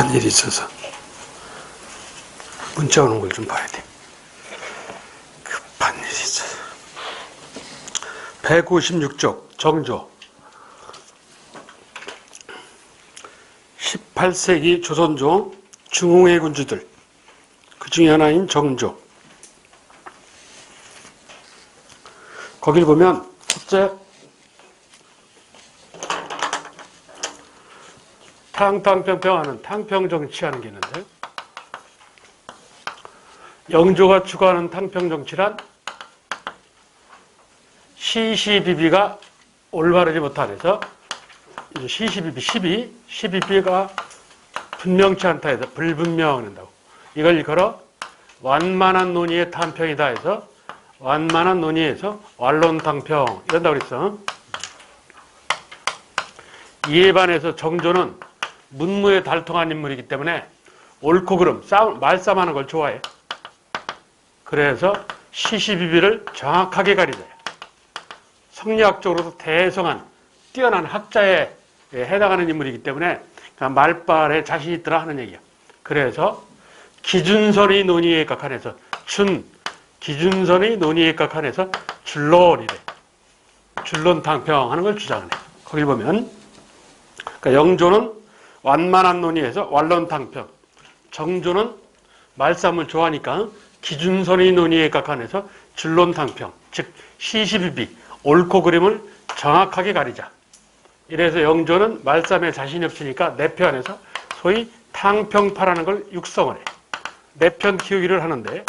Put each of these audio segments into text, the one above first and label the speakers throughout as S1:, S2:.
S1: 급한 일이 있어서 문자 오는 걸 좀 봐야 돼. 급한 일이 있어서. 156쪽 정조. 18세기 조선조 중흥의 군주들, 그 중에 하나인 정조. 거길 보면 첫째, 탕탕평평하는 탕평정치하는 게 있는데, 영조가 추구하는 탕평정치란 시시비비가 올바르지 못하면서 시비비가 분명치 않다 해서 불분명한다고. 이걸 걸어 완만한 논의의 탕평이다 해서 완만한 논의에서 완론탕평 이런다고 그랬어. 이에 반해서 정조는 문무에 달통한 인물이기 때문에 옳고 그름, 말싸움하는 걸 좋아해. 그래서 시시비비를 정확하게 가리자. 성리학적으로도 대성한 뛰어난 학자에 해당하는 인물이기 때문에 말발에 자신이 있더라 하는 얘기야. 그래서 기준선의 논의에 각한해서 기준선의 논의에 각한해서 줄론이래. 줄론탕평 하는 걸 주장하네. 거길 보면 그러니까 영조는 완만한 논의에서 완론탕평, 정조는 말싸움을 좋아하니까 기준선의 논의에 각한해서 줄론탕평, 즉 시시비비, 옳고 그름을 정확하게 가리자. 이래서 영조는 말싸움에 자신이 없으니까 내 편에서 소위 탕평파라는 걸 육성을 해. 내 편 키우기를 하는데,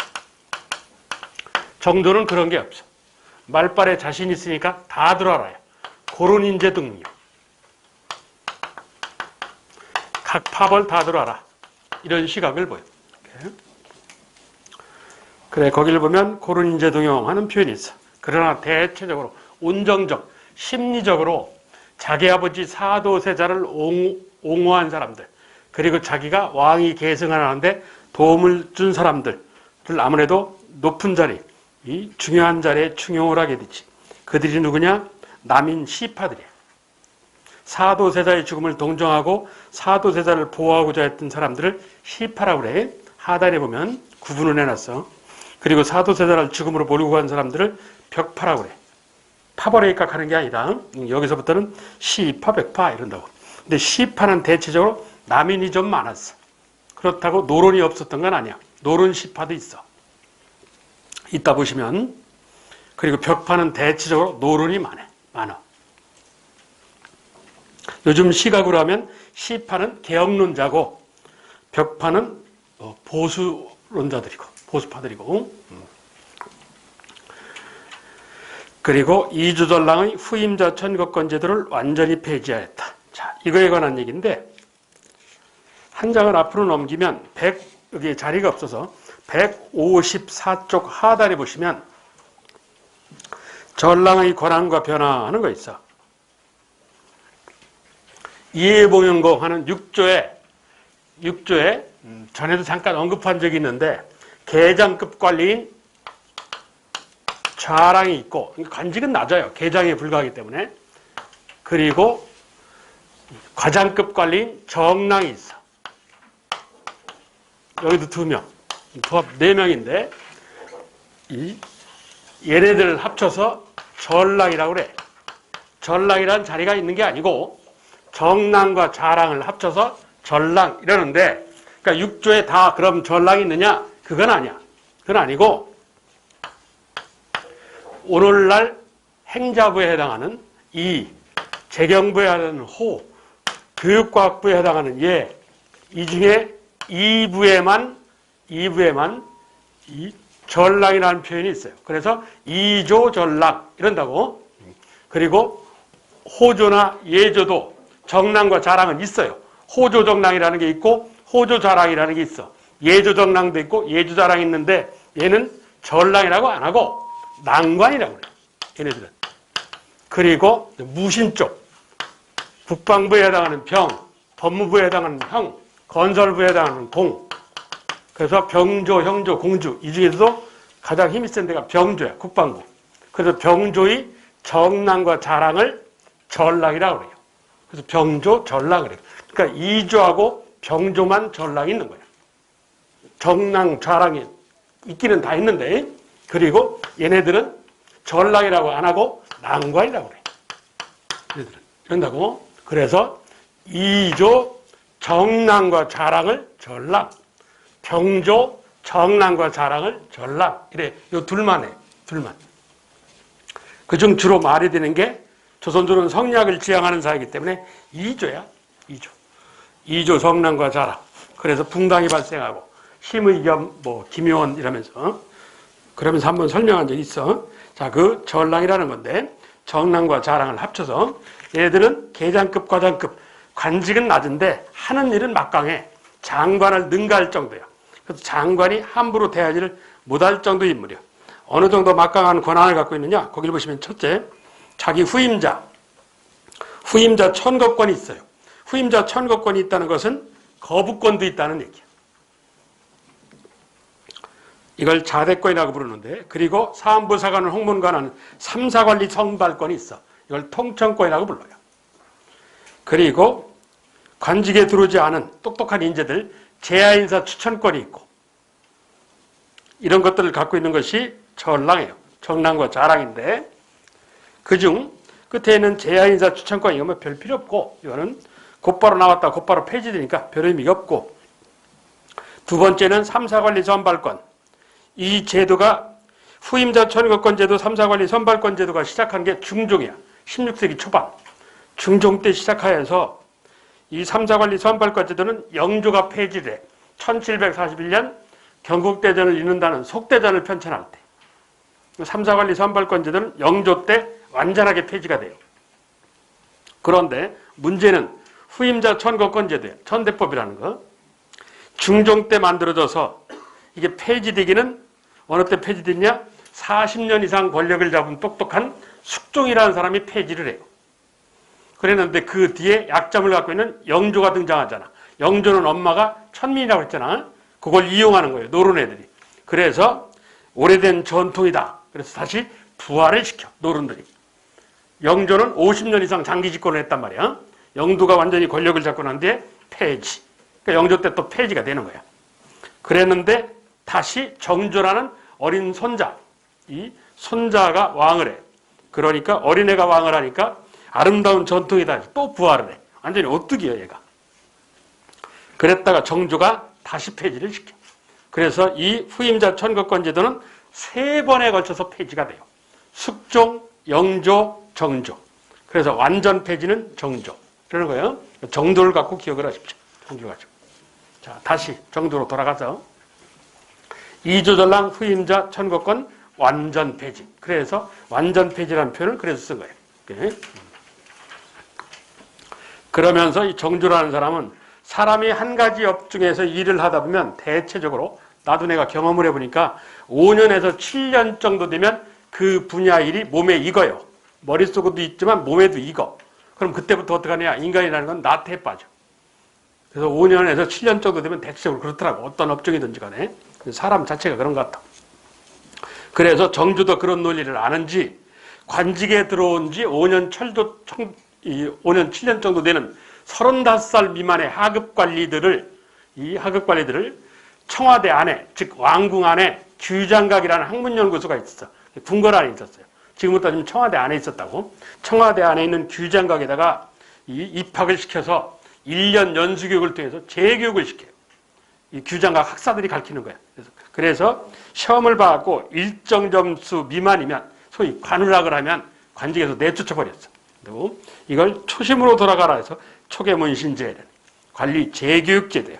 S1: 정조는 그런 게 없어. 말발에 자신 있으니까 다 들어알아요. 고른 인재 등력. 각 파벌 다 들어알아. 이런 시각을 보여. 그래, 거기를 보면 고른 인재 등용하는 표현이 있어. 그러나 대체적으로 온정적, 심리적으로 자기 아버지 사도세자를 옹호한 사람들, 그리고 자기가 왕위 계승하는데 도움을 준 사람들을 아무래도 높은 자리, 이 중요한 자리에 충용을 하게 되지. 그들이 누구냐? 남인 시파들이야. 사도세자의 죽음을 동정하고 사도세자를 보호하고자 했던 사람들을 시파라고 그래. 하단에 보면 구분을 해놨어. 그리고 사도세자를 죽음으로 몰고 간 사람들을 벽파라고 그래. 파벌에 입각하는 게 아니라 여기서부터는 시파, 벽파 이런다고. 근데 시파는 대체적으로 남인이 좀 많았어. 그렇다고 노론이 없었던 건 아니야. 노론 시파도 있어. 이따 보시면. 그리고 벽파는 대체적으로 노론이 많아. 요즘 시각으로 하면 시파는 개혁론자고 벽파는 보수론자들이고 보수파들이고. 그리고 이주전랑의 후임자 천거권 제도를 완전히 폐지하였다. 자, 이거에 관한 얘기인데, 한 장을 앞으로 넘기면 여기 자리가 없어서 154쪽 하단에 보시면 전랑의 권한과 변화하는 거 있어. 이해봉연공 하는 6조에 전에도 잠깐 언급한 적이 있는데, 계장급 관리인 좌랑이 있고, 관직은 낮아요. 계장에 불과하기 때문에. 그리고 과장급 관리인 정랑이 있어. 여기도 2명, 도합 4명인데 얘네들 합쳐서 전랑이라고 그래. 전랑이라는 자리가 있는 게 아니고 정랑과 좌랑을 합쳐서 전랑 이러는데, 그러니까 6조에 다 그럼 전랑이 있느냐? 그건 아니야. 그건 아니고 오늘날 행자부에 해당하는 이, 재경부에 해당하는 호, 교육과학부에 해당하는 예, 이 중에 2부에만 이 전랑이라는 표현이 있어요. 그래서 2조 전랑 이런다고. 그리고 호조나 예조도 정랑과 자랑은 있어요. 호조 정랑이라는 게 있고 호조 자랑이라는 게 있어. 예조 정랑도 있고 예조 자랑이 있는데 얘는 전랑이라고 안 하고 난관이라고 그래요. 얘네들은. 그리고 무신 쪽, 국방부에 해당하는 병, 법무부에 해당하는 형, 건설부에 해당하는 공. 그래서 병조, 형조, 공주 이 중에서도 가장 힘이 센 데가 병조야. 국방부. 그래서 병조의 정랑과 자랑을 전랑이라고 그래요. 그래서 병조, 전랑 그래요. 그러니까 이조하고 정조만 전랑이 있는 거야. 정랑, 좌랑이 있기는 다 있는데, 그리고 얘네들은 전랑이라고 안 하고 랑관이라고 그래. 얘네들은. 그런다고. 그래서 이조 정랑과 좌랑을 전랑, 병조 정랑과 좌랑을 전랑. 이래. 요 둘만 해. 둘만. 그중 주로 말이 되는 게 조선조는 성리학을 지향하는 사회이기 때문에 이조야. 이조. 이조 정랑과 좌랑. 그래서 붕당이 발생하고 심의겸 김효원 이러면서 그러면서 한번 설명한 적이 있어. 자, 그 전랑이라는 건데 정랑과 좌랑을 합쳐서 얘들은 계장급, 과장급, 관직은 낮은데 하는 일은 막강해. 장관을 능가할 정도야. 그래서 장관이 함부로 대하지를 못할 정도의 인물이야. 어느 정도 막강한 권한을 갖고 있느냐? 거기를 보시면 첫째, 자기 후임자 천거권이 있어요. 후임자 천거권이 있다는 것은 거부권도 있다는 얘기야. 이걸 자대권이라고 부르는데, 그리고 사안부 사관을 홍문관하는 삼사관리 선발권이 있어. 이걸 통청권이라고 불러요. 그리고 관직에 들어오지 않은 똑똑한 인재들 제하인사 추천권이 있고, 이런 것들을 갖고 있는 것이 전랑이에요. 정랑과 좌랑인데, 그중 끝에는 제하인사 추천권, 이거면 별 필요 없고, 이거는 곧바로 나왔다 곧바로 폐지되니까 별 의미가 없고, 두 번째는 삼사관리 선발권. 이 제도가 후임자 천거권 제도, 삼사관리 선발권 제도가 시작한 게 중종이야. 16세기 초반. 중종 때 시작하여서 이 삼사관리 선발권 제도는 영조가 폐지를 해. 1741년 경국대전을 잇는다는 속대전을 편찬할 때. 삼사관리 선발권 제도는 영조 때 완전하게 폐지가 돼요. 그런데 문제는 후임자 천거권 제도야. 천대법이라는 거. 중종 때 만들어져서 이게 폐지되기는 어느 때 폐지됐냐? 40년 이상 권력을 잡은 똑똑한 숙종이라는 사람이 폐지를 해요. 그랬는데 그 뒤에 약점을 갖고 있는 영조가 등장하잖아. 영조는 엄마가 천민이라고 했잖아. 그걸 이용하는 거예요. 노론 애들이. 그래서 오래된 전통이다. 그래서 다시 부활을 시켜. 노론들이. 영조는 50년 이상 장기 집권을 했단 말이야. 영도가 완전히 권력을 잡고 난 뒤에 폐지. 그러니까 영조 때 또 폐지가 되는 거야. 그랬는데 다시 정조라는 어린 손자, 이 손자가 왕을 해. 그러니까 어린애가 왕을 하니까 아름다운 전통이다. 또 부활을 해. 완전히 오뚜기야 얘가. 그랬다가 정조가 다시 폐지를 시켜. 그래서 이 후임자 천거권 제도는 3번에 걸쳐서 폐지가 돼요. 숙종, 영조, 정조. 그래서 완전 폐지는 정조. 그러는 거예요. 정도를 갖고 기억을 하십시오. 정조를 가지고. 자, 다시 정도로 돌아가서 이조전랑 후임자 천거권 완전 폐지. 그래서 완전 폐지라는 표현을 그래서 쓴 거예요. 그러면서 이 정조라는 사람은 사람이 한 가지 업중에서 일을 하다 보면 대체적으로 나도 내가 경험을 해보니까 5년에서 7년 정도 되면 그 분야 일이 몸에 익어요. 머릿속에도 있지만 몸에도 익어. 그럼 그때부터 어떻게 하냐? 인간이라는 건 나태에 빠져. 그래서 5년에서 7년 정도 되면 대체적으로 그렇더라고. 어떤 업종이든지 간에. 사람 자체가 그런 것 같아. 그래서 정조도 그런 논리를 아는지 관직에 들어온 지 5년 7년 정도 되는 35살 미만의 하급 관리들을 청와대 안에, 즉 왕궁 안에 규장각이라는 학문연구소가 있었어. 궁궐 안에 있었어요. 지금부터 따지면 청와대 안에 있었다고. 청와대 안에 있는 규장각에다가 입학을 시켜서 1년 연수교육을 통해서 재교육을 시켜요. 이 규장각 학사들이 가르치는 거야. 그래서 시험을 봐갖고 일정 점수 미만이면 소위 관울학을 하면 관직에서 내쫓아버렸어. 그리고 이걸 초심으로 돌아가라 해서 초계문신제를 관리 재교육제도예요.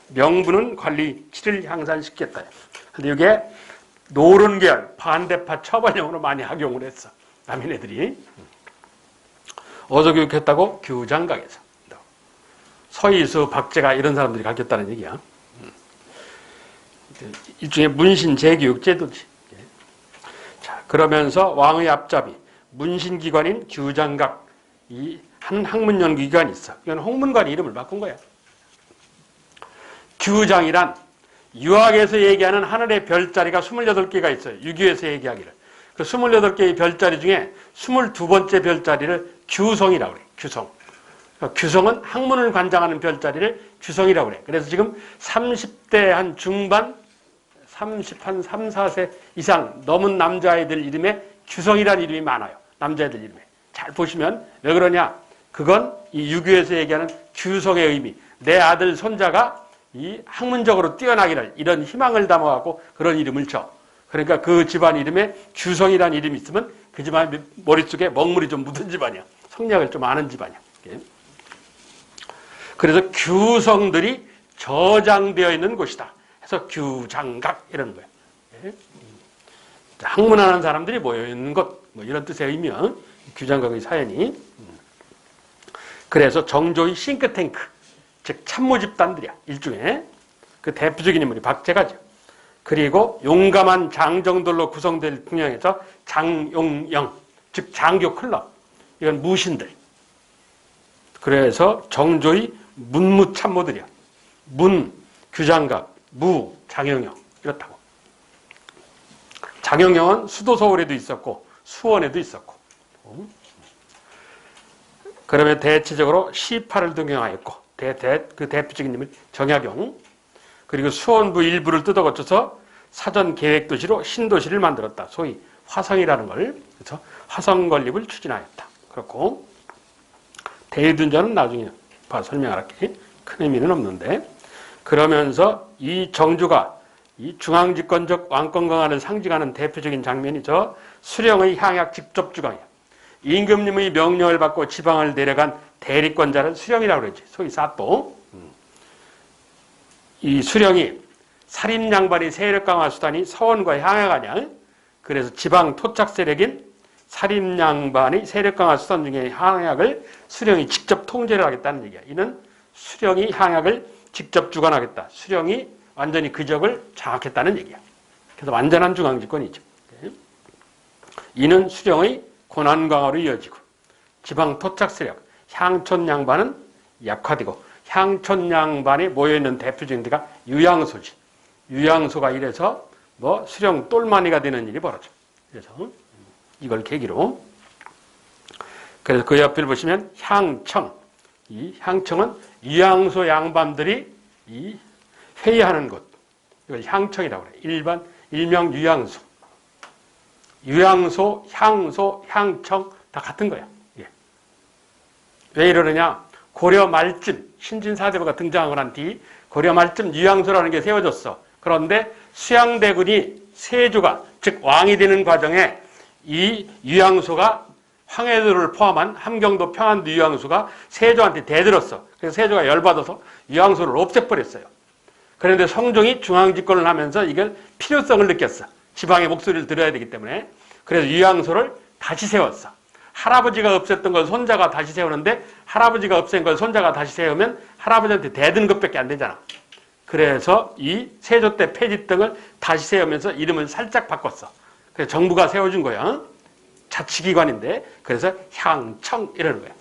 S1: 명분은 관리 질을 향상시켰다. 근데 이게 노론계열 반대파 처벌용으로 많이 악용을 했어. 남인애들이. 어디서 교육했다고? 규장각에서. 서희수, 박제가 이런 사람들이 가르쳤다는 얘기야. 일종의 문신 재교육 제도지. 자, 그러면서 왕의 앞잡이, 문신기관인 규장각, 이 한 학문연구기관이 있어. 이건 홍문관이 이름을 바꾼 거야. 규장이란 유학에서 얘기하는 하늘의 별자리가 28개가 있어요. 유교에서 얘기하기를. 그 28개의 별자리 중에 22번째 별자리를 규성이라고 그래. 규성. 규성은 학문을 관장하는 별자리를 규성이라고 그래. 그래서 지금 30대 한 중반, 3, 4세 이상 넘은 남자아이들 이름에 규성이라는 이름이 많아요. 남자애들 이름에. 잘 보시면 왜 그러냐? 그건 이 유교에서 얘기하는 규성의 의미. 내 아들, 손자가 이 학문적으로 뛰어나기를 이런 희망을 담아갖고 그런 이름을 줘. 그러니까 그 집안 이름에 규성이라는 이름이 있으면 그 집안 머릿속에 먹물이 좀 묻은 집안이야. 성리학을 좀 아는 집안이야. 그래서 규성들이 저장되어 있는 곳이다. 해서 규장각 이러는 거예요. 학문하는 사람들이 모여있는 곳, 뭐 이런 뜻의 의미야. 규장각의 사연이. 그래서 정조의 싱크탱크, 즉 참모 집단들이야. 일종의 그 대표적인 인물이 박제가죠. 그리고 용감한 장정들로 구성될 풍경에서 장용영, 즉 장교 클럽, 이건 무신들. 그래서 정조의 문무 참모들이야. 문, 규장각, 무, 장용영 이렇다고. 장용영은 수도 서울에도 있었고 수원에도 있었고. 그러면 대체적으로 시파를 등용하였고 그 대표적인 인물 정약용. 그리고 수원부 일부를 뜯어고쳐서 사전 계획 도시로 신도시를 만들었다. 소위 화성이라는 걸, 그래서 화성 건립을 추진하였다. 그렇고 대유둔전은 나중에 설명할게. 큰 의미는 없는데, 그러면서 이 정조가 이 중앙집권적 왕권 강화를 상징하는 대표적인 장면이 저 수령의 향약 직접 주강이야. 임금님의 명령을 받고 지방을 내려간 대리권자를 수령이라고 그러지. 소위 사또. 이 수령이 살인양반이 세력 강화 수단이 서원과 향해가냐. 그래서 지방 토착 세력인 살인양반이 세력 강화 수단 중에 향약을 수령이 직접 통제를 하겠다는 얘기야. 이는 수령이 향약을 직접 주관하겠다. 수령이 완전히 그 적을 장악했다는 얘기야. 그래서 완전한 중앙집권이죠. 이는 수령의 권한 강화로 이어지고 지방 토착 세력, 향촌 양반은 약화되고 향촌 양반이 모여있는 대표적인 데가 유양소지. 유양소가 이래서 뭐 수령 똘마니가 되는 일이 벌어져. 그래서 이걸 계기로. 그래서 그 옆을 보시면 향청. 이 향청은 유양소 양반들이 이 회의하는 곳. 이걸 향청이라고 그래. 일명 유양소. 유양소, 향소, 향청 다 같은 거야. 예. 왜 이러느냐? 고려 말쯤 신진사대부가 등장하고 난 뒤 고려 말쯤 유양소라는 게 세워졌어. 그런데 수양대군이 세조가 즉 왕이 되는 과정에 이 유양소가 황해도를 포함한 함경도 평안도 유양소가 세조한테 대들었어. 그래서 세조가 열받아서 유양소를 없애버렸어요. 그런데 성종이 중앙집권을 하면서 이걸 필요성을 느꼈어. 지방의 목소리를 들어야 되기 때문에. 그래서 유양소를 다시 세웠어. 할아버지가 없앴던 걸 손자가 다시 세우는데 할아버지가 없앤 걸 손자가 다시 세우면 할아버지한테 대드는 것밖에 안 되잖아. 그래서 이 세조 때 폐지등을 다시 세우면서 이름을 살짝 바꿨어. 그래서 정부가 세워준 거야. 자치기관인데 그래서 향청 이러는 거야.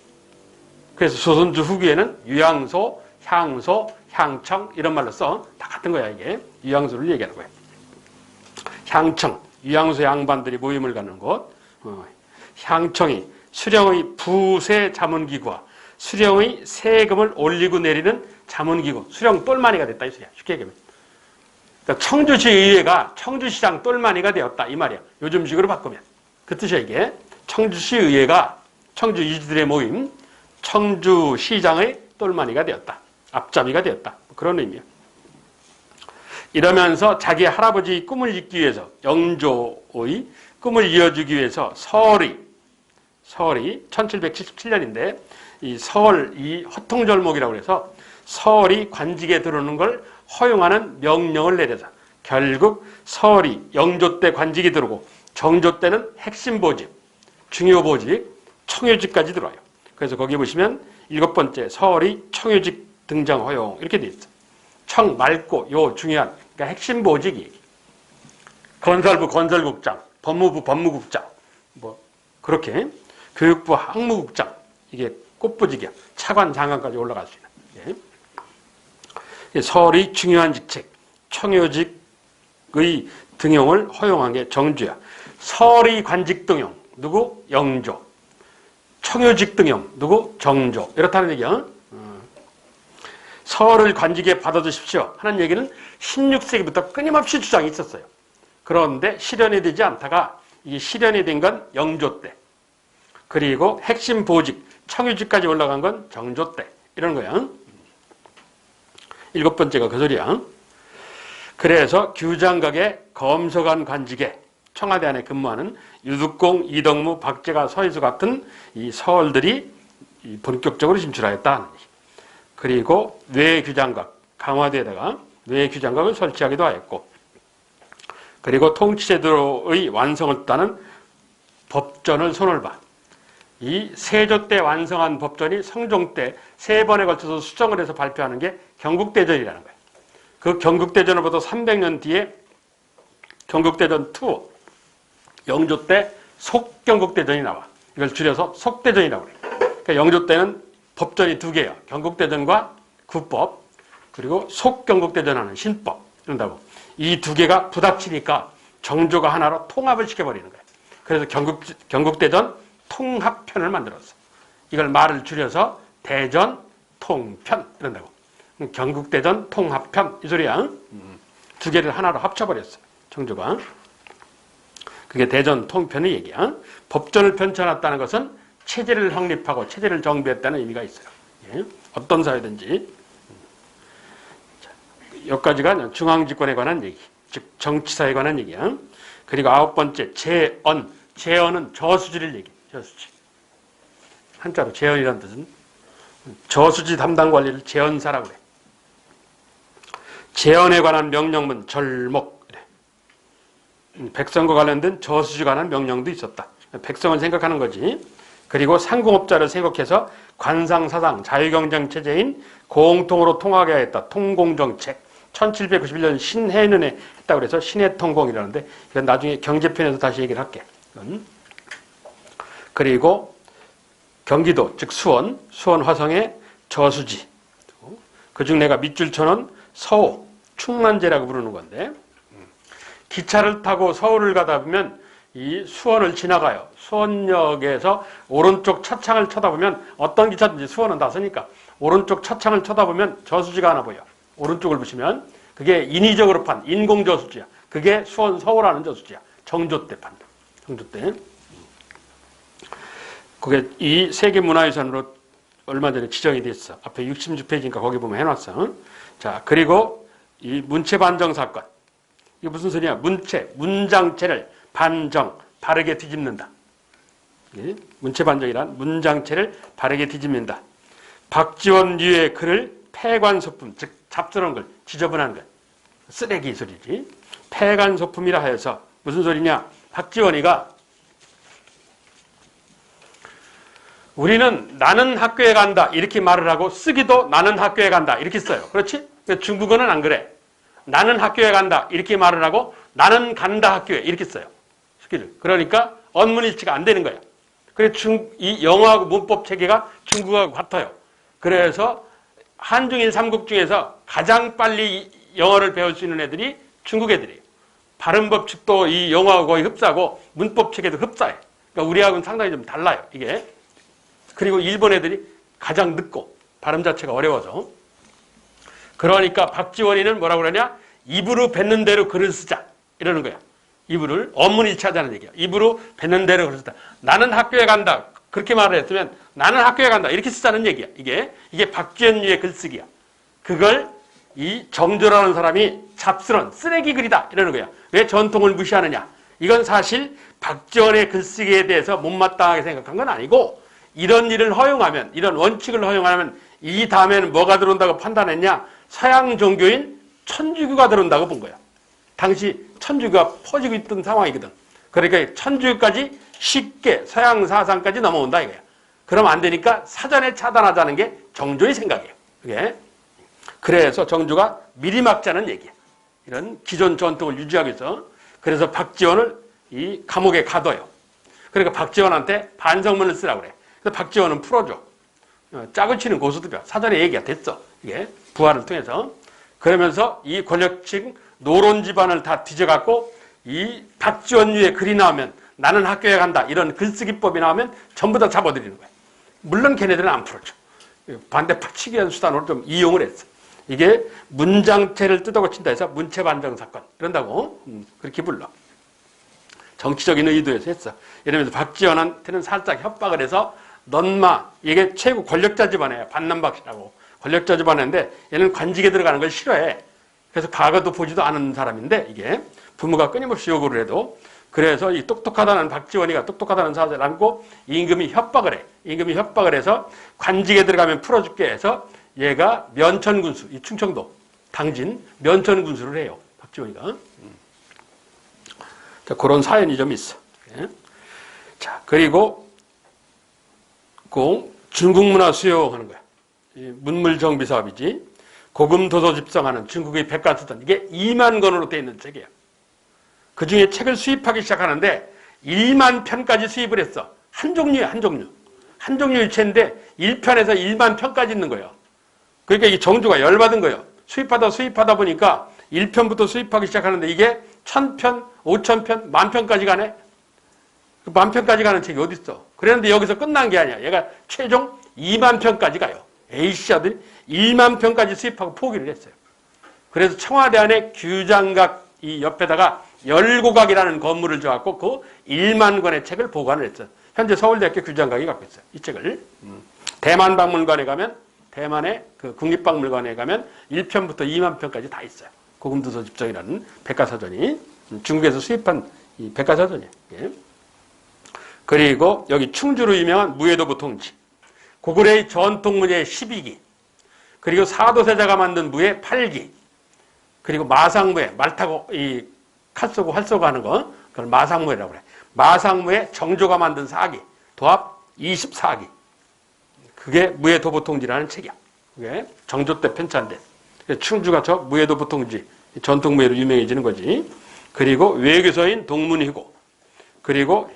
S1: 그래서 조선조 후기에는 유양소, 향소, 향청 이런 말로 써. 다 같은 거야 이게. 유양소를 얘기하는 거야. 향청, 유양소 양반들이 모임을 갖는 곳. 향청이 수령의 부세 자문기구와 수령의 세금을 올리고 내리는 자문기구. 수령 똘마니가 됐다 이 소리야. 쉽게 얘기하면. 그러니까 청주시 의회가 청주시장 똘마니가 되었다 이 말이야. 요즘식으로 바꾸면. 그 뜻이야 이게. 청주시 의회가 청주 유지들의 모임, 청주시장의 똘마니가 되었다. 앞잡이가 되었다. 그런 의미야. 이러면서 자기 할아버지의 꿈을 잇기 위해서 영조의 꿈을 이어주기 위해서 서울이 1777년인데 이 서울 이 허통절목이라고 해서 서울이 관직에 들어오는 걸 허용하는 명령을 내려서 결국 서울이 영조 때 관직이 들어오고 정조 때는 핵심 보직, 중요 보직, 청요직까지 들어와요. 그래서 거기 보시면 7번째 서울이 청요직 등장 허용 이렇게 돼 있어. 청 맑고 요 중요한 그러니까 핵심 보직이 건설부 건설국장, 법무부 법무국장 뭐 그렇게 교육부 학무국장 이게 꽃보직이야. 차관 장관까지 올라갈 수 있는. 예. 서울이 중요한 직책 청요직의 등용을 허용한 게 정주야. 서울이 관직 등용 누구? 영조. 청유직 등용, 누구? 정조. 이렇다는 얘기야. 서울을 관직에 받아주십시오 하는 얘기는 16세기부터 끊임없이 주장이 있었어요. 그런데 실현이 되지 않다가 이 실현이 된 건 영조 때. 그리고 핵심 보직, 청유직까지 올라간 건 정조 때. 이런 거야. 7번째가 그 소리야. 그래서 규장각의 검소관 관직에 청와대 안에 근무하는 유득공, 이덕무, 박재가, 서희수 같은 이 서얼들이 본격적으로 진출하였다. 그리고 뇌규장각, 강화도에다가 뇌규장각을 설치하기도 하였고, 그리고 통치제도의 완성을 따는 법전을 손을 봐. 이 세조 때 완성한 법전이 성종 때 3번에 걸쳐서 수정을 해서 발표하는 게 경국대전이라는 거예요. 그 경국대전으로부터 300년 뒤에 경국대전 2, 영조 때 속경국대전이 나와. 이걸 줄여서 속대전이라고 그래요. 그러니까 영조 때는 법전이 2개예요. 경국대전과 구법, 그리고 속경국대전하는 신법, 이런다고. 이 2개가 부닥치니까 정조가 하나로 통합을 시켜버리는 거예요. 그래서 경국대전 통합편을 만들었어. 이걸 말을 줄여서 대전 통편 이런다고. 경국대전 통합편 이 소리야. 2개를 하나로 합쳐버렸어. 정조가. 그게 대전 통편의 얘기야. 법전을 펼쳐놨다는 것은 체제를 확립하고 체제를 정비했다는 의미가 있어요. 예? 어떤 사회든지. 여기까지가 중앙집권에 관한 얘기, 즉 정치사에 관한 얘기야. 그리고 9번째 재언. 재언은 저수지를 얘기해. 저수지. 한자로 재언이라는 뜻은 저수지 담당 관리를 재언사라고 그래. 재언에 관한 명령문 절목. 그래. 백성과 관련된 저수지 관한 명령도 있었다. 백성을 생각하는 거지. 그리고 상공업자를 생각해서 관상사상 자유경쟁체제인 공통으로 통하게 하였다. 통공정책. 1791년 신해년에 했다고 그래서 신해통공이라는데 이건 나중에 경제편에서 다시 얘기를 할게. 그리고 경기도 즉 수원 화성의 저수지. 그중 내가 밑줄 쳐놓은 서호, 충만제라고 부르는 건데 기차를 타고 서울을 가다 보면 이 수원을 지나가요. 수원역에서 오른쪽 차창을 쳐다보면 어떤 기차든지 수원은 닿으니까 오른쪽 차창을 쳐다보면 저수지가 하나 보여. 오른쪽을 보시면 그게 인위적으로 판 인공저수지야. 그게 수원 서울하는 저수지야. 정조 때 판다. 정조 때. 그게 이 세계문화유산으로 얼마 전에 지정이 됐어. 앞에 66페이지니까 거기 보면 해놨어. 자, 그리고 이 문체반정 사건. 이게 무슨 소리냐? 문장체를 반정, 바르게 뒤집는다. 문체반정이란 문장체를 바르게 뒤집는다. 박지원류의 글을 폐관소품, 즉 잡스러운 걸, 지저분한 걸, 쓰레기 소리지. 폐관소품이라 하여서 무슨 소리냐? 박지원이가 우리는 나는 학교에 간다 이렇게 말을 하고 쓰기도 나는 학교에 간다 이렇게 써요. 그렇지? 중국어는 안 그래. 나는 학교에 간다 이렇게 말을 하고 나는 간다 학교에 이렇게 써요. 쓰기를. 그러니까 언문일치가 안 되는 거예요. 그래서 이 영어하고 문법 체계가 중국어하고 같아요. 그래서 한중일 삼국 중에서 가장 빨리 영어를 배울 수 있는 애들이 중국 애들이에요. 발음 법칙도 이 영어하고 거의 흡사하고 문법 체계도 흡사해. 그러니까 우리하고는 상당히 좀 달라요. 이게. 그리고 일본 애들이 가장 늦고 발음 자체가 어려워서. 그러니까 박지원이는 뭐라고 그러냐? 입으로 뱉는 대로 글을 쓰자 이러는 거야. 입으로 언문일치하자는 얘기야. 입으로 뱉는 대로 글을 쓰자. 나는 학교에 간다. 그렇게 말을 했으면 나는 학교에 간다. 이렇게 쓰자는 얘기야. 이게 박지원류의 글쓰기야. 그걸 이 정조라는 사람이 잡스런 쓰레기 글이다. 이러는 거야. 왜 전통을 무시하느냐. 이건 사실 박지원의 글쓰기에 대해서 못마땅하게 생각한 건 아니고 이런 일을 허용하면, 이런 원칙을 허용하면 이 다음에는 뭐가 들어온다고 판단했냐? 서양 종교인 천주교가 들어온다고 본 거야. 당시 천주교가 퍼지고 있던 상황이거든. 그러니까 천주교까지 쉽게 서양 사상까지 넘어온다 이거야. 그럼 안 되니까 사전에 차단하자는 게 정조의 생각이에요. 그게. 그래서 정조가 미리 막자는 얘기야. 이런 기존 전통을 유지하기 위해서. 그래서 박지원을 이 감옥에 가둬요. 그러니까 박지원한테 반성문을 쓰라고 그래. 그래서 박지원은 풀어줘. 짝을 치는 고수들이야. 사전에 얘기가 됐어. 이게 부활을 통해서. 그러면서 이 권력층 노론 집안을 다 뒤져갖고 이 박지원류의 글이 나오면 나는 학교에 간다. 이런 글쓰기법이 나오면 전부 다 잡아들이는 거야. 물론 걔네들은 안 풀어줘. 반대파 치기 위한 수단으로 좀 이용을 했어. 이게 문장체를 뜯어고친다 해서 문체반정 사건 이런다고 그렇게 불러. 정치적인 의도에서 했어. 이러면서 박지원한테는 살짝 협박을 해서 넌마 이게 최고 권력자 집안이에요. 반남박씨라고 권력자 집안인데 얘는 관직에 들어가는 걸 싫어해. 그래서 과거도 보지도 않은 사람인데 이게 부모가 끊임없이 요구를 해도 그래서 이 똑똑하다는 박지원이가 똑똑하다는 사실을 안고 임금이 협박을 해. 임금이 협박을 해서 관직에 들어가면 풀어줄게 해서 얘가 면천군수, 이 충청도 당진 면천군수를 해요. 박지원이가. 자, 그런 사연이 좀 있어. 자, 그리고 중국 문화 수용하는 거야. 문물정비 사업이지. 고금 도서 집성하는 중국의 백과사전. 이게 2만 권으로 되어 있는 책이야. 그 중에 책을 수입하기 시작하는데 1만 편까지 수입을 했어. 한 종류야, 한 종류. 한 종류의 책인데 1편에서 1만 편까지 있는 거예요. 그러니까 이 정주가 열받은 거예요. 수입하다 보니까 1편부터 수입하기 시작하는데 이게 1000편, 5000편, 10,000편까지 가네? 그 10,000편까지 가는 책이 어딨어? 그랬는데 여기서 끝난 게 아니야. 얘가 최종 2만 편까지 가요. A씨아들이 1만 편까지 수입하고 포기를 했어요. 그래서 청와대 안에 규장각 이 옆에다가 열고각이라는 건물을 줘갖고 그 1만 권의 책을 보관을 했어요. 현재 서울대학교 규장각이 갖고 있어요. 이 책을. 대만박물관에 가면 대만의 그 국립박물관에 가면 1편부터 2만 편까지 다 있어요. 고금도서 집정이라는 백과사전이 중국에서 수입한 이 백과사전이에요. 예. 그리고 여기 충주로 유명한 무예도부 통지, 고구려의 전통문예 12기, 그리고 사도세자가 만든 무예 8기, 그리고 마상무예, 말 타고 이 칼 쏘고 활 쏘고 하는 거, 그걸 마상무예라고 그래. 마상무예 정조가 만든 4기, 도합 24기. 그게 무예도부통지라는 책이야. 그게 정조 때 편찬된. 충주가 저 무예도부통지, 전통무예로 유명해지는 거지. 그리고 외교서인 동문희고, 그리고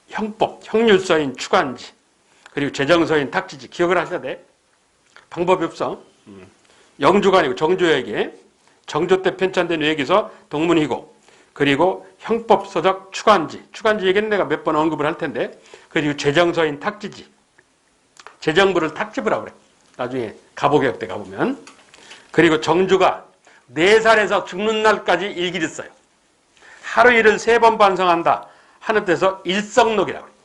S1: 형법, 형률서인 추관지, 그리고 재정서인 탁지지. 기억을 하셔야 돼. 방법이 없어. 영주가 아니고 정조에게 정조 때 편찬된 외교서 동문희고, 그리고 형법서적 추관지. 추관지 얘기는 내가 몇 번 언급을 할 텐데, 그리고 재정서인 탁지지. 재정부를 탁집으라고 그래. 나중에 가보개혁 때 가보면. 그리고 정주가 4살에서 죽는 날까지 일기를 써요. 하루 일을 3번 반성한다 하는 데서 일성록이라고 그래.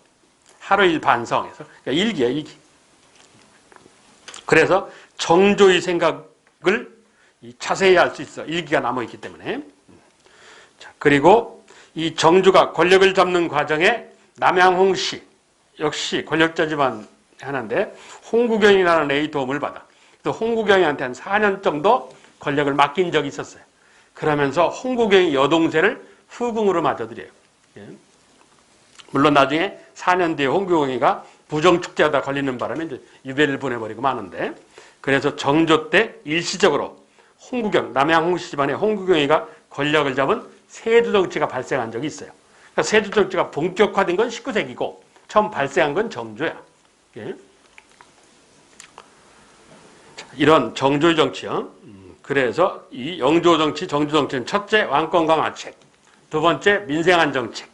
S1: 하루 일 반성해서. 그러니까 일기야, 일기. 그래서 정조의 생각을 자세히 알 수 있어. 일기가 남아있기 때문에. 자, 그리고 이 정주가 권력을 잡는 과정에 남양홍 씨, 역시 권력자 집안 하나인데 홍구경이라는 애의 도움을 받아. 그래서 홍구경이한테 한 4년 정도 권력을 맡긴 적이 있었어요. 그러면서 홍구경이 여동생을 후궁으로 맞아들여요. 예. 물론 나중에 4년 뒤에 홍구경이가 부정축제하다 걸리는 바람에 이제 유배를 보내버리고 마는데, 그래서 정조 때 일시적으로 홍구경, 남양홍 씨 집안에 홍구경이가 권력을 잡은 세조정치가 발생한 적이 있어요. 그러니까 세조정치가 본격화된 건 19세기고 처음 발생한 건 정조야. 예. 자, 이런 정조의 정치요. 그래서 이 영조정치, 정조정치는 첫째 왕권 강화책, 두 번째 민생안정책,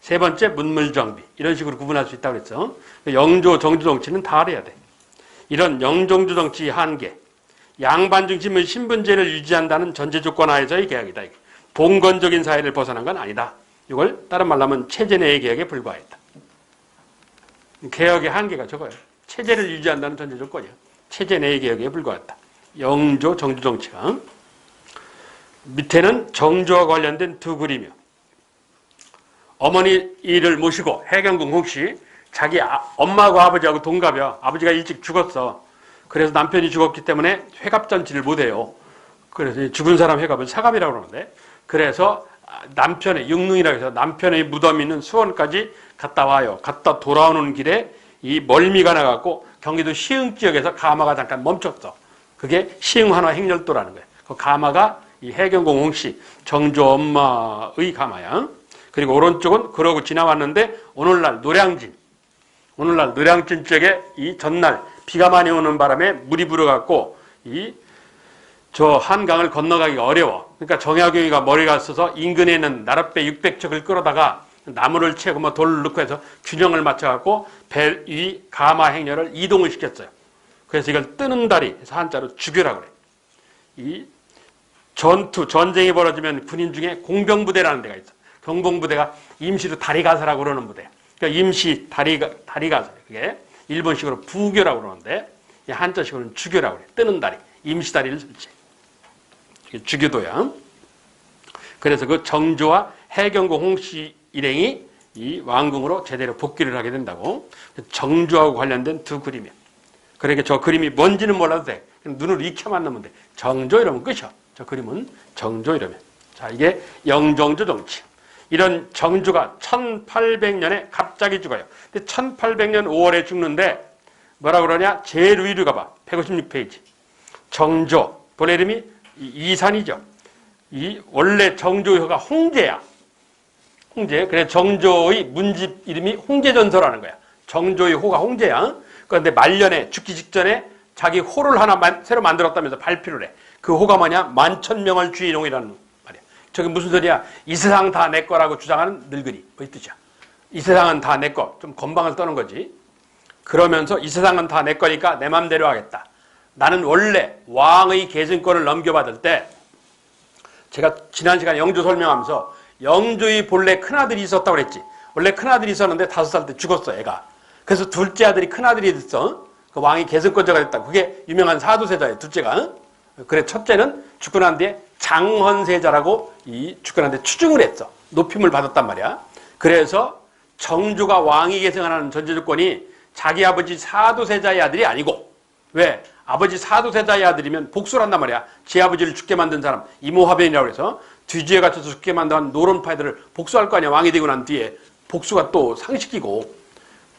S1: 세 번째 문물정비, 이런 식으로 구분할 수 있다고 그랬어. 영조, 정조정치는 다 알아야 돼. 이런 영정조 정치의 한계, 양반 중심의 신분제를 유지한다는 전제조건 하에서의 개혁이다. 봉건적인 사회를 벗어난 건 아니다. 이걸 다른 말로 하면 체제 내의 개혁에 불과했다. 개혁의 한계가 저거예요. 체제를 유지한다는 전제조건이야. 체제 내의 개혁에 불과했다. 영조, 정조 정치가. 밑에는 정조와 관련된 두 그림이요. 어머니 이를 모시고 해경궁 홍씨, 자기 엄마하고 아버지하고 동갑이야. 아버지가 일찍 죽었어. 그래서 남편이 죽었기 때문에 회갑잔치를 못해요. 그래서 죽은 사람 회갑을 사갑이라고 그러는데, 그래서 남편의 육릉이라고 해서 남편의 무덤 있는 수원까지 갔다 와요. 갔다 돌아오는 길에 이 멀미가 나갖고 경기도 시흥 지역에서 가마가 잠깐 멈췄어. 그게 시흥환화 행렬도라는 거예요. 그 가마가 이 해경궁 홍씨, 정조 엄마의 가마야. 그리고 오른쪽은 그러고 지나왔는데 오늘날 노량진 쪽에 이 전날 비가 많이 오는 바람에 물이 불어갖고 저 한강을 건너가기가 어려워. 그러니까 정약용이가 머리가 써서 인근에 있는 나랏배 600척을 끌어다가 나무를 채고 뭐 돌을 넣고 해서 균형을 맞춰갖고 배 위 가마 행렬을 이동을 시켰어요. 그래서 이걸 뜨는 다리, 그래서 한자로 주교라고 그래. 이 전쟁이 벌어지면 군인 중에 공병부대라는 데가 있어. 경봉부대가 임시로 다리가사라고 그러는 부대. 그러니까 임시 다리가사. 그게 일본식으로 부교라고 그러는데 한자식으로는 주교라고 그래. 뜨는 다리, 임시 다리를 설치해. 이게 주교도야. 그래서 그 정조와 해경고 홍씨 일행이 이 왕궁으로 제대로 복귀를 하게 된다고. 정조하고 관련된 두 그림이야. 그러니까 저 그림이 뭔지는 몰라도 돼. 눈을 익혀만 넣으면 돼. 정조 이러면 끝이야. 저 그림은 정조 이러면. 자, 이게 영정조 정치. 이런 정조가 1800년에 갑자기 죽어요. 근데 1800년 5월에 죽는데 뭐라 그러냐? 제일 위로 가봐. 156페이지. 정조. 본래 이름이 이산이죠. 이 원래 정조효가 홍제야. 홍제. 그래 정조의 문집 이름이 홍제전서라는 거야. 정조의 호가 홍제야. 그런데 말년에 죽기 직전에 자기 호를 하나 새로 만들었다면서 발표를 해. 그 호가 뭐냐? 만천명을 주인홍이라는 말이야. 저게 무슨 소리야? 이 세상 다 내 거라고 주장하는 늙은이. 뭐 이 뜻이야. 이 세상은 다 내 거. 좀 건방을 떠는 거지. 그러면서 이 세상은 다 내 거니까 내 맘대로 하겠다. 나는 원래 왕의 계승권을 넘겨받을 때 제가 지난 시간에 영조 설명하면서 영조의 본래 큰아들이 있었다고 그랬지. 원래 큰아들이 있었는데 5살 때 죽었어, 애가. 그래서 둘째 아들이 큰아들이 됐어. 그 왕이 계승권자가 됐다. 그게 유명한 사도세자예요, 둘째가. 그래, 첫째는 죽고 난 뒤에 장헌세자라고 이 죽고 난 뒤에 추증을 했어. 높임을 받았단 말이야. 그래서 정조가 왕위 계승하는 전제조건이 자기 아버지 사도세자의 아들이 아니고, 왜? 아버지 사도세자의 아들이면 복수를 한단 말이야. 제 아버지를 죽게 만든 사람, 이모화변이라고 해서 뒤지에 갇혀서 죽게 만든 노론파이들을 복수할 거 아니야. 왕이 되고 난 뒤에 복수가 또 상식이고.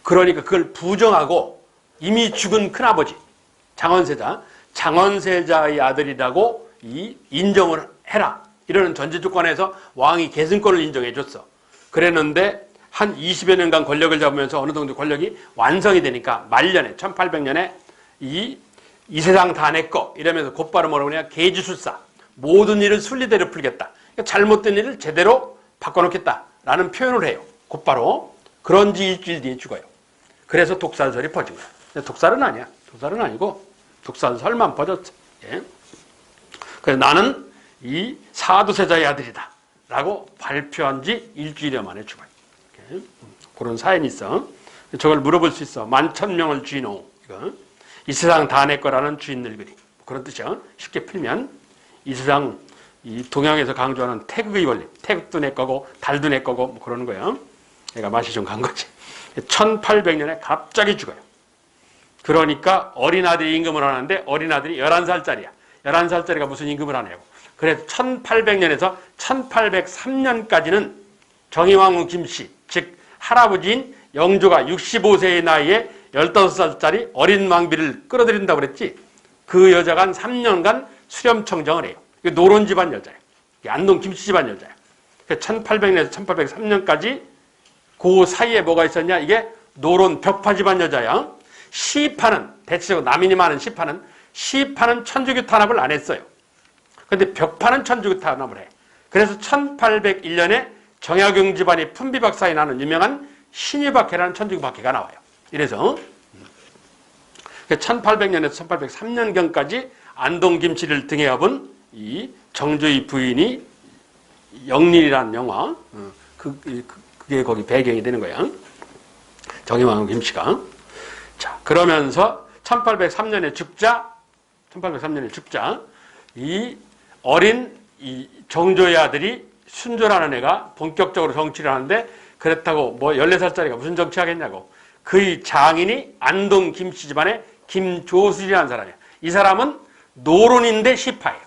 S1: 그러니까 그걸 부정하고 이미 죽은 큰아버지 장헌세자의 아들이라고 인정을 해라. 이러는 전제 조건에서 왕이 계승권을 인정해 줬어. 그랬는데 한 20여 년간 권력을 잡으면서 어느 정도 권력이 완성이 되니까 말년에 1800년에 이 세상 다 내 거 이러면서 곧바로 뭐라고 그러냐? 계지술사. 모든 일을 순리대로 풀겠다. 그러니까 잘못된 일을 제대로 바꿔놓겠다라는 표현을 해요. 곧바로. 그런 지 일주일 뒤에 죽어요. 그래서 독살설이 퍼진 거야. 근데 독살은 아니야. 독살은 아니고 독살설만 퍼졌어. 예. 그래서 나는 이 사도세자의 아들이다 라고 발표한 지 일주일여 만에 죽어요. 이렇게. 그런 사연이 있어. 저걸 물어볼 수 있어. 만천명을 주인홍. 이거. 이 세상 다 내 거라는 주인 늙은이. 그런 뜻이야. 쉽게 풀면 이 세상 이 동양에서 강조하는 태극의 원리. 태극도 내 거고 달도 내 거고 뭐 그러는 거야. 얘가 맛이 좀 간 거지. 1800년에 갑자기 죽어요. 그러니까 어린아들이 임금을 하는데 어린아들이 11살짜리야. 11살짜리가 무슨 임금을 하냐고. 그래서 1800년에서 1803년까지는 정의왕후 김씨, 즉 할아버지인 영조가 65세의 나이에 15살짜리 어린 왕비를 끌어들인다고 그랬지. 그 여자가 한 3년간 수렴청정을 해요. 노론 집안 여자예요. 안동 김씨 집안 여자예요. 1800년에서 1803년까지 그 사이에 뭐가 있었냐? 이게 노론 벽파 집안 여자야. 시파는 대체적으로 남인이 많은 시파는 천주교 탄압을 안 했어요. 그런데 벽파는 천주교 탄압을 해. 그래서 1801년에 정약용 집안이 품비박사에 나는 유명한 신유박해라는 천주교 박해가 나와요. 이래서 1800년에서 1803년경까지 안동 김씨를 등에 업은 이 정조의 부인이 영린이라는 영화, 그게 거기 배경이 되는 거야. 정의왕후 김씨가. 자, 그러면서 1803년에 죽자, 이 어린 이 정조의 아들이 순조라는 애가 본격적으로 정치를 하는데 그렇다고 뭐 14살짜리가 무슨 정치하겠냐고. 그의 장인이 안동 김씨 집안의 김조술이라는 사람이야. 이 사람은 노론인데 시파예요.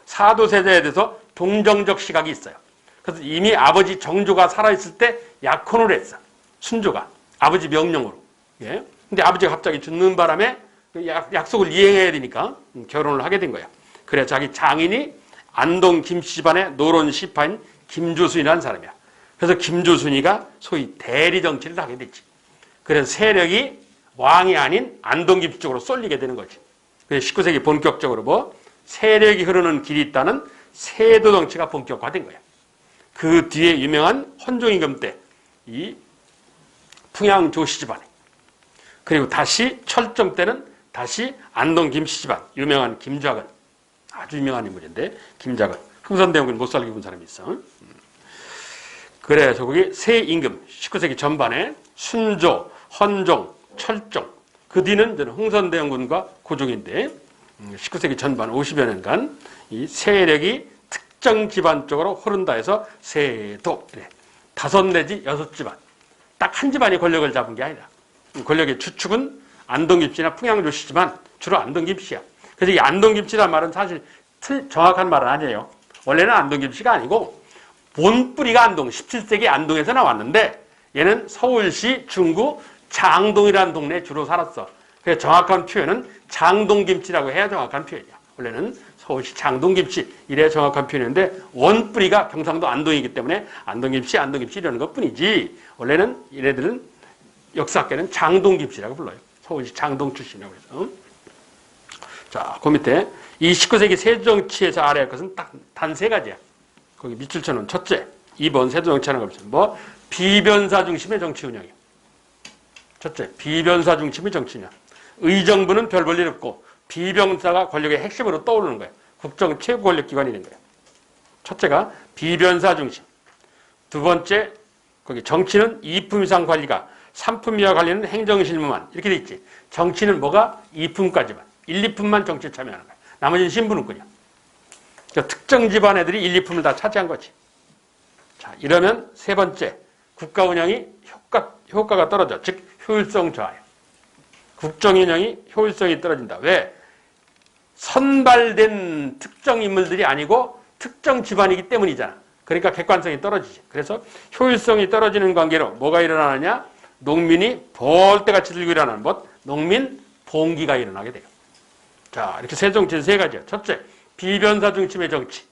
S1: 사도세자에 대해서 동정적 시각이 있어요. 그래서 이미 아버지 정조가 살아있을 때 약혼을 했어. 순조가. 아버지 명령으로. 예. 근데 아버지가 갑자기 죽는 바람에 약속을 이행해야 되니까 결혼을 하게 된 거야. 그래 자기 장인이 안동 김씨 집안의 노론 시파인 김조순이라는 사람이야. 그래서 김조순이가 소위 대리 정치를 하게 됐지. 그래서 세력이 왕이 아닌 안동 김씨 쪽으로 쏠리게 되는 거지. 그래서 19세기 본격적으로 세력이 흐르는 길이 있다는 세도 정치가 본격화된 거야. 그 뒤에 유명한 헌종임금 때 이 풍양 조씨 집안, 그리고 다시 철정 때는 다시 안동 김씨 집안, 유명한 김좌근, 아주 유명한 인물인데 김좌근, 흥선대원군 못 살게 본 사람이 있어. 그래서 거기 세 임금 19세기 전반에 순조, 헌종, 철종, 그 뒤는 흥선대원군과 고종인데 19세기 전반 50여 년간 이 세력이 특정 집안 쪽으로 흐른다 해서 세도, 다섯 내지 여섯 집안, 딱 한 집안이 권력을 잡은 게 아니라 권력의 주축은 안동김씨나 풍양조씨지만 주로 안동김씨야. 그래서 이 안동김씨란 말은 사실 정확한 말은 아니에요. 원래는 안동김씨가 아니고 본뿌리가 안동, 17세기 안동에서 나왔는데 얘는 서울시 중구 장동이라는 동네에 주로 살았어. 그래서 정확한 표현은 장동김씨라고 해야 정확한 표현이야. 원래는 서울시 장동김씨 이래야 정확한 표현인데 원뿌리가 경상도 안동이기 때문에 안동김씨 이러는 것뿐이지 원래는 얘네들은 역사학계는 장동김씨라고 불러요. 서울시 장동 출신이라고 해서. 자, 그 밑에 이 19세기 세조정치에서 알아야 할 것은 딱 단 세 가지야. 거기 밑줄 쳐놓은 첫째, 2번 세조정치하는 거 보면 비변사 중심의 정치 운영이야. 첫째, 비변사 중심의 정치 운영. 의정부는 별 볼 일 없고 비변사가 권력의 핵심으로 떠오르는 거예요. 국정 최고 권력 기관이 된 거예요. 첫째가 비변사 중심. 두 번째, 거기 정치는 2품 이상 관리가 3품 이하 관리는 행정실무만 이렇게 돼 있지. 정치는 뭐가 2품까지만 1, 2품만 정치에 참여하는 거야. 나머지는 신분은군요. 그러니까 특정 집안 애들이 1, 2품을 다 차지한 거지. 자, 이러면 세 번째, 국가 운영이 효과가 떨어져. 즉 효율성 저하야. 국정 운영이 효율성이 떨어진다. 왜? 선발된 특정 인물들이 아니고 특정 집안이기 때문이잖아. 그러니까 객관성이 떨어지지. 그래서 효율성이 떨어지는 관계로 뭐가 일어나느냐? 농민이 벌떼같이 들고 일어나는 것, 농민 봉기가 일어나게 돼요. 자, 이렇게 세 정치는 세 가지야. 첫째, 비변사 중심의 정치.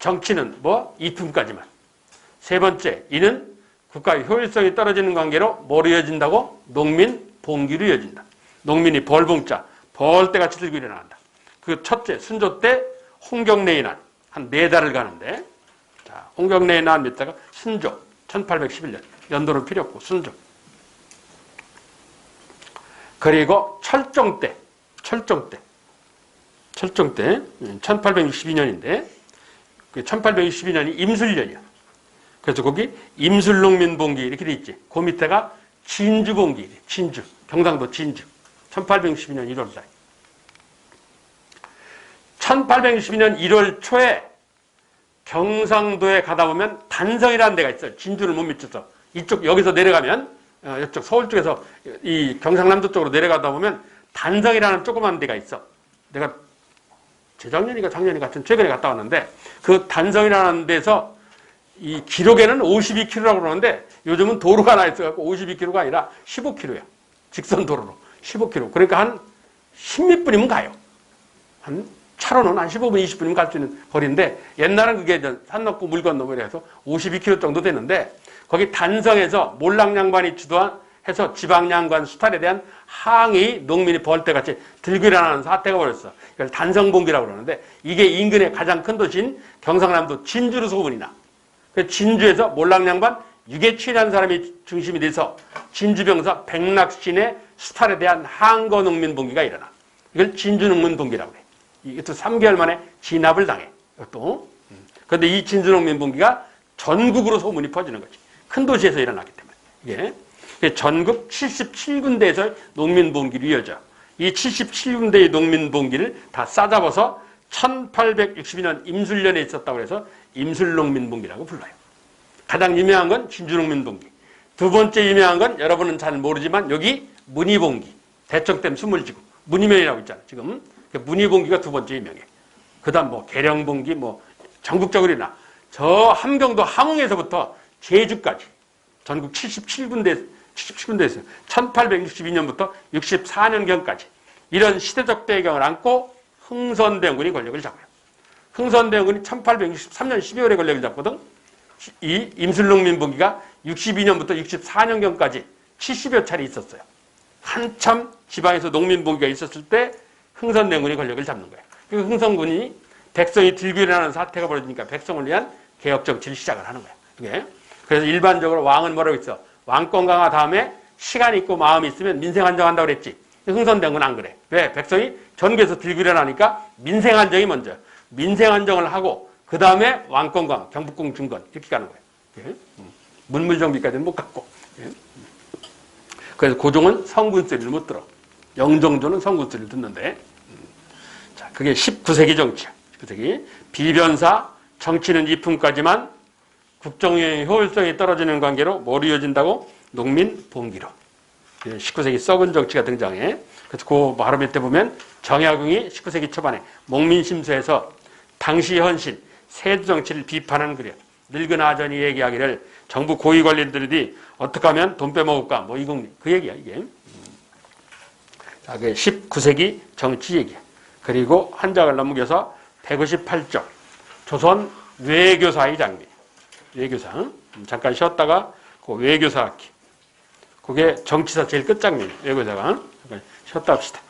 S1: 정치는 뭐? 2품까지만. 세 번째, 이는 국가의 효율성이 떨어지는 관계로 뭐로 이어진다고? 농민 봉기로 이어진다. 농민이 벌봉자, 벌떼같이 들고 일어난다. 그 첫째, 순조 때 홍경래의 난, 한 4달을 가는데, 자, 홍경래의 난 몇 달가? 순조, 1811년. 연도는 필요 없고, 순조. 그리고 철종 때, 1862년인데, 그 1862년이 임술년이야. 그래서 거기 임술농민봉기 이렇게 돼 있지. 그 밑에가 진주봉기, 진주, 경상도 진주. 1862년 1월달. 1862년 1월 초에 경상도에 가다 보면 단성이라는 데가 있어요. 진주를 못 미쳐서. 이쪽, 여기서 내려가면, 이쪽 서울 쪽에서 이 경상남도 쪽으로 내려가다 보면 단성이라는 조그만 데가 있어. 내가 재작년인가 작년인가 같은 최근에 갔다 왔는데 그 단성이라는 데서 이 기록에는 52km라고 그러는데 요즘은 도로가 하나 있어갖고 52km가 아니라 15km야. 직선 도로로. 15km. 그러니까 한 10몇 분이면 가요. 한 차로는 한 15분, 20분이면 갈 수 있는 거리인데 옛날은 그게 산 넘고 물 건너고 이래서 52km 정도 됐는데 거기 단성에서 몰락양반이 주도해서 지방양관 수탈에 대한 항의 농민이 벌떼같이 들고 일어나는 사태가 벌었어. 이걸 단성봉기라고 그러는데 이게 인근의 가장 큰 도시인 경상남도 진주로 소문이 나. 진주에서 몰락양반 유계치라는 사람이 중심이 돼서 진주병사 백낙신의 수탈에 대한 항거 농민봉기가 일어나. 이걸 진주농민봉기라고 해. 이것도 3개월 만에 진압을 당해. 이것도. 그런데 이 진주농민봉기가 전국으로 소문이 퍼지는 거지. 큰 도시에서 일어나기 때문에. 이게 전국 77군데에서 농민봉기로 이어져. 이 77군데의 농민봉기를 다 싸잡아서 1862년 임술년에 있었다고 해서 임술농민봉기라고 불러요. 가장 유명한 건 진주농민봉기. 두 번째 유명한 건 여러분은 잘 모르지만 여기 문의봉기. 대청댐 수물지구. 문의면이라고 있잖아. 지금 문의봉기가 두 번째 유명해. 그 다음 뭐 계령봉기 뭐 전국적으로나 저 함경도 함흥에서부터 제주까지 전국 77군데에서 1862년부터 64년경까지 이런 시대적 배경을 안고 흥선대원군이 권력을 잡아요. 흥선대원군이 1863년 12월에 권력을 잡거든. 이 임술농민봉기가 62년부터 64년경까지 70여 차례 있었어요. 한참 지방에서 농민봉기가 있었을 때 흥선대원군이 권력을 잡는 거예요. 그 흥선군이 백성이 들고 일어나는 사태가 벌어지니까 백성을 위한 개혁 정치를 시작을 하는 거야. 이게. 그래서 일반적으로 왕은 뭐라고 했어? 왕권 강화 다음에 시간 있고 마음이 있으면 민생 안정한다고 그랬지. 흥선된 건 안 그래. 왜? 백성이 전국에서 들고 일어나니까 민생 안정이 먼저. 민생 안정을 하고 그 다음에 왕권 강화, 경북공 중건 이렇게 가는 거야. 예? 문물정비까지는 못 갔고. 예? 그래서 고종은 성군 소리를 못 들어. 영종조는 성군 소리를 듣는데. 자, 그게 19세기 정치야. 19세기. 비변사, 정치는 이품까지만 국정운영의 효율성이 떨어지는 관계로 뭐로 이어진다고? 농민 봉기로. 19세기 썩은 정치가 등장해. 그래서 그 바로 밑에 보면 정약용이 19세기 초반에 목민심서에서 당시 현실, 세조 정치를 비판하는 글이야. 늙은 아전이 얘기하기를 정부 고위 관리들이 어떻게 하면 돈 빼먹을까? 뭐 이건 그 얘기야, 이게. 자, 그게 19세기 정치 얘기야. 그리고 한 장을 넘겨서 158쪽. 조선 외교사의 장면. 외교사. 잠깐 쉬었다가 그 외교사 학기. 그게 정치사 제일 끝장면이에요. 외교사가. 잠깐 쉬었다 합시다.